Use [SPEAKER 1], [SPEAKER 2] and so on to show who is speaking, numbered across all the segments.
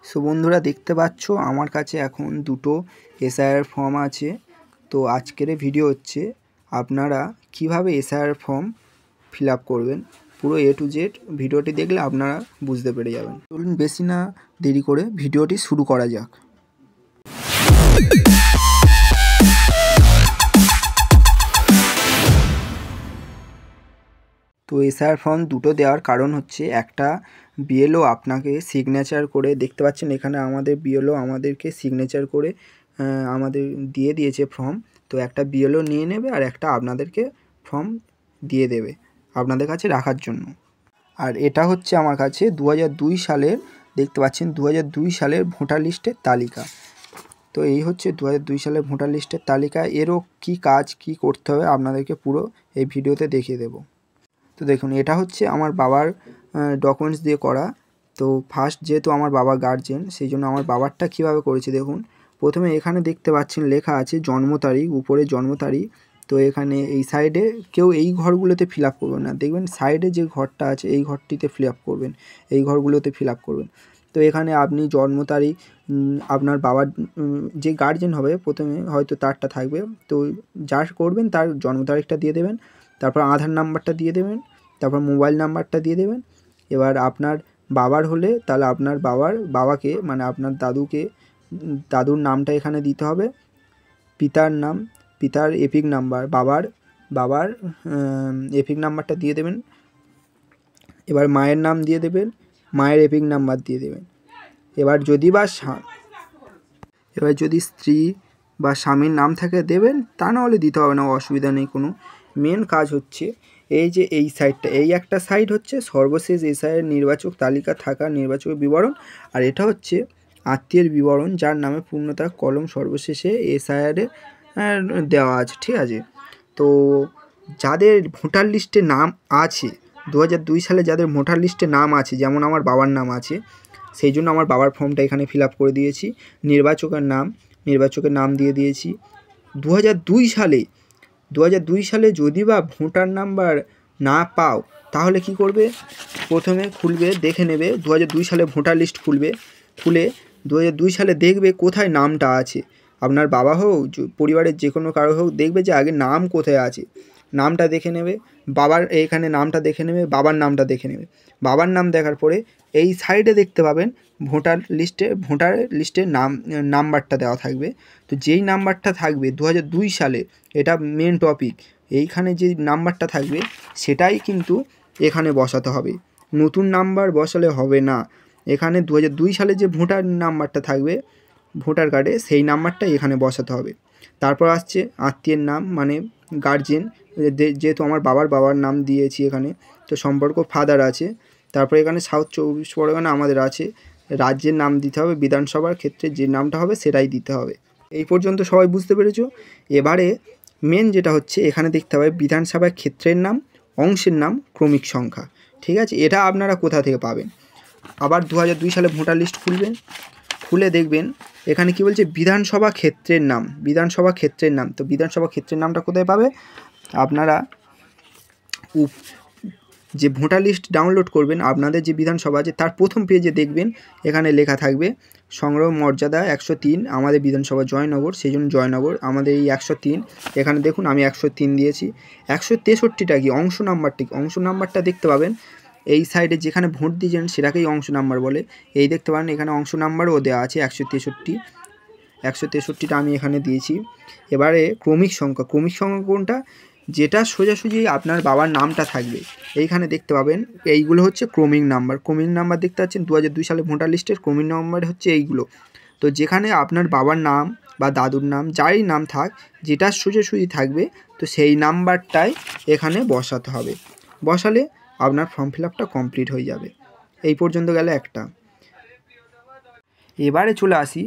[SPEAKER 1] So বন্ধুরা দেখতে পাচ্ছ আমার কাছে এখন দুটো এসআইআর ফর্ম আছে। তো আজকের ভিডিও হচ্ছে আপনারা কিভাবে এসআইআর ফর্ম ফিল আপ করবেন, পুরো এ টু জেড ভিডিওটি দেখলে আপনারা বুঝতে পেরে যাবেন। চলুন বেশি না দেরি করে ভিডিওটি শুরু করা যাক। তো এসআইআর ফর্ম দুটো দেওয়ার কারণ হচ্ছে, একটা বিএলও আপনাকে সিগনেচার করে, দেখতে পাচ্ছেন এখানে আমাদের বিএলও আমাদেরকে সিগনেচার করে আমাদের দিয়ে দিয়েছে ফর্ম। তো একটা বিএলও নিয়ে নেবে আর একটা আপনাদেরকে ফর্ম দিয়ে দেবে আপনাদের কাছে রাখার জন্য। আর এটা হচ্ছে আমার কাছে 2002 সালের, দেখতে পাচ্ছেন 2002 সালের ভোটার লিস্টের তালিকা। তো এই হচ্ছে 2002 সালের ভোটার লিস্টের তালিকা। এরও কি কাজ কি করতে হবে আপনাদেরকে পুরো এই ভিডিওতে দেখিয়ে দেব। তো দেখুন, এটা হচ্ছে আমার বাবার ডকুমেন্টস দিয়ে করা। তো ফার্স্ট যেহেতু আমার বাবা গার্জেন, সেই জন্য আমার বাবারটা কীভাবে করেছে দেখুন। প্রথমে এখানে দেখতে পাচ্ছেন লেখা আছে জন্ম তারিখ, উপরে জন্ম তারিখ। তো এখানে এই সাইডে কেউ এই ঘরগুলোতে ফিল আপ করবেন না, দেখবেন সাইডে যে ঘরটা আছে এই ঘরটিতে ফিল আপ করবেন, এই ঘরগুলোতে ফিল আপ করবেন। তো এখানে আপনি জন্ম তারিখ, আপনার বাবার যে গার্জেন হবে প্রথমে হয়তো তারটা থাকবে, তো যার করবেন তার জন্ম তারিখটা দিয়ে দেবেন, তারপর আধার নাম্বারটা দিয়ে দেবেন, তারপর মোবাইল নাম্বারটা দিয়ে দেবেন। এবার আপনার বাবার হলে তাহলে আপনার বাবাকে মানে আপনার দাদুর নামটা এখানে দিতে হবে, পিতার নাম, পিতার এপিক নাম্বার, বাবার এপিক নাম্বারটা দিয়ে দেবেন। এবার মায়ের নাম দিয়ে দেবেন, মায়ের এপিক নাম্বার দিয়ে দেবেন। এবার যদি স্ত্রী বা স্বামীর নাম থাকে দেবেন, তা নাহলে দিতে হবে না, অসুবিধা নেই কোনো। মেন কাজ হচ্ছে এই যে এই সাইডটা, এই একটা সাইড হচ্ছে সর্বশেষ এসআইয়ের নির্বাচক তালিকা থাকা নির্বাচকের বিবরণ, আর এটা হচ্ছে আত্মীয়ের বিবরণ যার নামে পূর্ণতা কলম সর্বশেষে এসআইআরে দেওয়া আছে, ঠিক আছে। তো যাদের ভোটার লিস্টে নাম আছে 2002 সালে, যাদের ভোটার লিস্টে নাম আছে, যেমন আমার বাবার নাম আছে, সেই জন্য আমার বাবার ফর্মটা এখানে ফিল আপ করে দিয়েছি। নির্বাচকের নাম দিয়ে দিয়েছি। 2002 সালে যদি বা ভোটার নাম্বার না পাও তাহলে কি করবে, প্রথমে খুলবে, দেখে নেবে 2002 সালে ভোটার লিস্ট খুলে 2002 সালে দেখবে কোথায় নামটা আছে। আপনার বাবা হোক, পরিবারের যে কোনো কারো হোক, দেখবে যে আগে নাম কোথায় আছে, নামটা দেখে নেবে। বাবার এখানে নামটা দেখে নেবে, বাবার নামটা দেখে নেবে। বাবার নাম দেখার পরে এই সাইডে দেখতে পাবেন ভোটার লিস্টে নাম্বারটা দেওয়া থাকবে। তো যেই নাম্বারটা থাকবে 2002 সালে, এটা মেন টপিক, এইখানে যে নাম্বারটা থাকবে সেটাই কিন্তু এখানে বসাতে হবে, নতুন নাম্বার বসালে হবে না। এখানে 2002 সালে যে ভোটার নাম্বারটা থাকবে ভোটার কার্ডে, সেই নাম্বারটাই এখানে বসাতে হবে। তারপর আসছে আত্মীয়ের নাম, মানে গার্জেন, যেহেতু আমার বাবার নাম দিয়েছি এখানে, তো সম্পর্ক ফাদার আছে। তারপর এখানে সাউথ 24 পরগনা আমাদের আছে, রাজ্যের নাম দিতে হবে, বিধানসভার ক্ষেত্রে যে নামটা হবে সেটাই দিতে হবে। এই পর্যন্ত সবাই বুঝতে পেরেছো? এবারে মেন যেটা হচ্ছে, এখানে দেখতে হবে বিধানসভার ক্ষেত্রের নাম, অংশের নাম, ক্রমিক সংখ্যা, ঠিক আছে। এটা আপনারা কোথা থেকে পাবেন? আবার 2002 সালে ভোটার লিস্ট খুলে দেখবেন এখানে কি বলছে, বিধানসভা ক্ষেত্রের নাম। তো বিধানসভা ক্ষেত্রের নামটা কোথায় পাবে? আপনারা যে ভোটার লিস্ট ডাউনলোড করবেন, আপনাদের যে বিধানসভা আছে তার প্রথম পেজে দেখবেন এখানে লেখা থাকবে সংগ্রহ মর্যাদা 103, আমাদের বিধানসভা জয়নগর, সেই জন্য জয়নগর আমাদের এই 103। এখানে দেখুন আমি 103 দিয়েছি। 163টা কি অংশ নাম্বারটা দেখতে পাবেন এই সাইডে, যেখানে ভোট দিয়েছেন সেটাকেই অংশ নাম্বার বলে। এই দেখতে পারেন এখানে অংশ নাম্বারও দেওয়া আছে 163টা আমি এখানে দিয়েছি। এবারে ক্রমিক সংখ্যা কোনটা? যেটা সোজাসুজি আপনার বাবার নামটা থাকবে, এইখানে দেখতে পাবেন এইগুলো হচ্ছে ক্রমিক নাম্বার দেখতে পাচ্ছেন 2002 সালে ভোটার লিস্টের ক্রমিক নাম্বার হচ্ছে এইগুলো। তো যেখানে আপনার বাবার নাম বা দাদুর নাম, যারই নাম থাক, যেটা সোজাসুজি থাকবে, তো সেই নাম্বারটাই এখানে বসাতে হবে। বসালে আপনার ফর্ম ফিল আপটা কমপ্লিট হয়ে যাবে। এই পর্যন্ত গেলে একটা। এবারে চলে আসি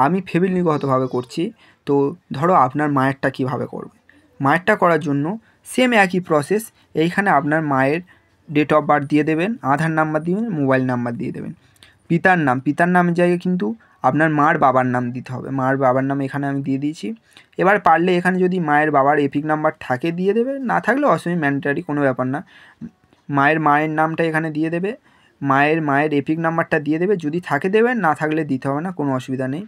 [SPEAKER 1] আমি ফ্যামিলিগতভাবে করছি। তো ধরো আপনার মায়েরটা কিভাবে করবে। মায়েরটা করার জন্য সেম একই প্রসেস। এইখানে আপনার মায়ের ডেট অফ বার্থ দিয়ে দেবেন, আধার নাম্বার দিবেন, মোবাইল নাম্বার দিয়ে দেবেন। পিতার নামের জায়গায় কিন্তু আপনার মার বাবার নাম দিতে হবে। মার বাবার নাম এখানে আমি দিয়ে দিয়েছি। এবার পারলে এখানে যদি মায়ের বাবার এপিক নাম্বার থাকে দিয়ে দেবে, না থাকলে অসুবিধা ম্যান্ডেটারি কোনো ব্যাপার না। মায়ের নামটা এখানে দিয়ে দেবে। মায়ের এপিক নাম্বারটা দিয়ে দেবে, যদি থাকে দেবেন, না থাকলে দিতে হবে না, কোনো অসুবিধা নেই।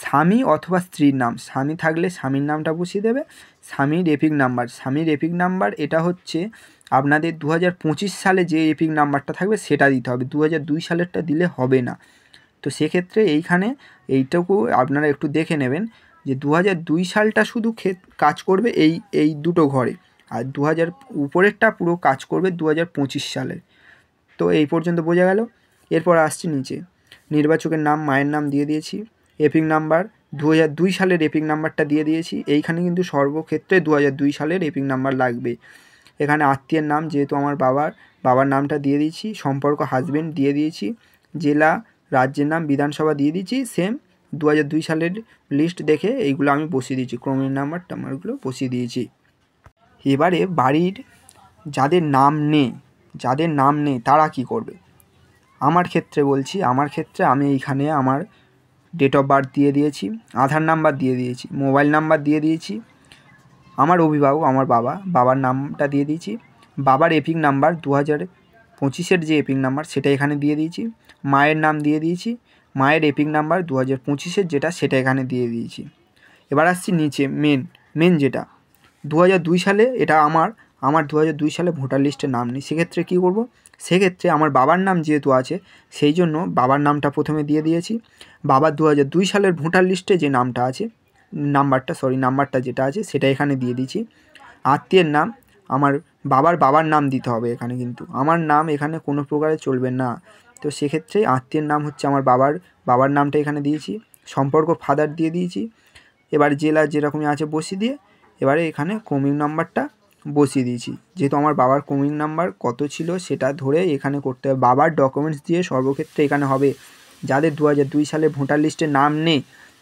[SPEAKER 1] স্বামী অথবা স্ত্রীর নাম, স্বামী থাকলে স্বামীর নামটা বসিয়ে দেবে। স্বামীর এপিক নাম্বার এটা হচ্ছে আপনাদের 2025 সালে যে এপিক নাম্বারটা থাকবে সেটা দিতে হবে, 2002 সালেরটা দিলে হবে না। তো সেক্ষেত্রে এইটুকু আপনারা একটু দেখে নেবেন যে 2002 সালটা শুধু কাজ করবে এই দুটো ঘরে, আর 2000 উপরেরটা পুরো কাজ করবে 2025 সালে। তো এই পর্যন্ত বোঝা গেল। এরপর আসছি নিচে, নির্বাচকের নাম, মায়ের নাম দিয়ে দিয়েছি, এপিক নাম্বার 2002 সালের এপিক নাম্বারটা দিয়ে দিয়েছি। এইখানে কিন্তু সর্বক্ষেত্রে 2002 সালের এপিক নাম্বার লাগবে। এখানে আত্মীয়ের নাম, যেহেতু আমার বাবার নামটা দিয়ে দিয়েছি, সম্পর্ক হাজবেন্ড দিয়ে দিয়েছি, জেলা, রাজ্যের নাম, বিধানসভা দিয়ে দিয়েছি, সেম 2002 সালের লিস্ট দেখে এইগুলো আমি বসিয়ে দিয়েছি, ক্রমিক নাম্বারগুলো বসিয়ে দিয়েছি। এবারে বাড়ির যাদের নাম নেই তারা কি করবে? আমার ক্ষেত্রে বলছি, আমি এইখানে আমার ডেট অফ বার্থ দিয়ে দিয়েছি, আধার নাম্বার দিয়ে দিয়েছি, মোবাইল নাম্বার দিয়ে দিয়েছি, আমার অভিভাবক আমার বাবার নামটা দিয়ে দিয়েছি, বাবার এপিক নাম্বার 2025-এর যে এপিক নাম্বার সেটা এখানে দিয়ে দিয়েছি, মায়ের নাম দিয়ে দিয়েছি, মায়ের এপিক নাম্বার 2025-এর যেটা সেটা এখানে দিয়ে দিয়েছি। এবার আসছি নিচে মেন যেটা 2002 সালে, এটা আমার 2002 সালে ভোটার লিস্টে নাম নেই, সেক্ষেত্রে কী করব? সেক্ষেত্রে আমার বাবার নাম যেহেতু আছে সেই জন্য বাবার নামটা প্রথমে দিয়ে দিয়েছি। বাবার 2002 সালের ভোটার লিস্টে যে নামটা আছে, নাম্বারটা যেটা আছে সেটা এখানে দিয়ে দিয়েছি। আত্মীয়ের নাম, আমার বাবার নাম দিতে হবে এখানে, কিন্তু আমার নাম এখানে কোনো প্রকারে চলবে না। তো সেক্ষেত্রে আত্মীয়ের নাম হচ্ছে আমার বাবার নামটা এখানে দিয়েছি, সম্পর্ক ফাদার দিয়ে দিয়েছি। এবার জেলা যেরকমই আছে বসিয়ে দিয়ে এবারে এখানে ক্রমিক নাম্বারটা বসিয়ে দিয়েছি, যেহেতু আমার বাবার ক্রমিক নাম্বার কত ছিল সেটা ধরে এখানে করতে হবে। বাবার ডকুমেন্টস দিয়ে সর্বক্ষেত্রে এখানে হবে। যাদের 2002 সালে ভোটার লিস্টে নাম নেই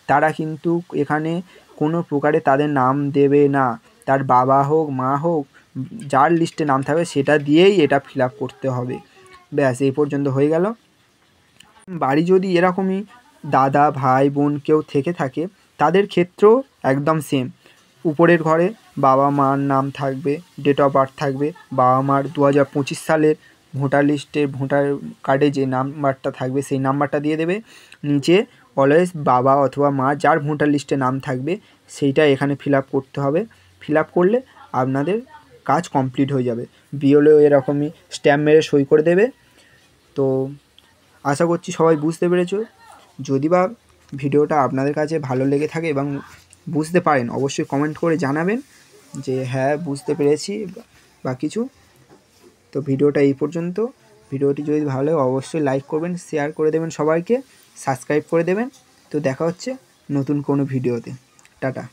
[SPEAKER 1] তারা কিন্তু এখানে কোনো প্রকারে তাদের নাম দেবে না, তার বাবা হোক মা হোক যার লিস্টে নাম থাকবে সেটা দিয়েই এটা ফিল আপ করতে হবে। ব্যাস, এই পর্যন্ত হয়ে গেল। বাড়ি যদি এরকমই দাদা ভাই বোন কেউ থেকে থাকে তাদের ক্ষেত্রেও একদম সেম, উপরের ঘরে বাবা মার নাম থাকবে, ডেট অফ বার্থ থাকবে, বাবা মার 2025 সালের ভোটার কার্ডে যে নাম্বারটা থাকবে সেই নাম্বারটা দিয়ে দেবে। নিচে অলওয়েজ বাবা অথবা মা যার ভোটার লিস্টে নাম থাকবে সেইটা এখানে ফিল আপ করতে হবে। ফিল আপ করলে আপনাদের কাজ কমপ্লিট হয়ে যাবে। বিএলও এরকমই স্ট্যাম্প মেরে সই করে দেবে। তো আশা করছি সবাই বুঝতে পেরেছো। যদি বা ভিডিওটা আপনাদের কাছে ভালো লেগে থাকে এবং বুঝতে পারেন অবশ্যই কমেন্ট করে জানাবেন যে হ্যাঁ বুঝতে পেরেছি বা কিছু। তো ভিডিওটা এই পর্যন্ত। ভিডিওটি যদি ভালো লাগে অবশ্যই লাইক করবেন, শেয়ার করে দেবেন, সবাইকে সাবস্ক্রাইব করে দেবেন। তো দেখা হচ্ছে নতুন কোনো ভিডিওতে। টাটা।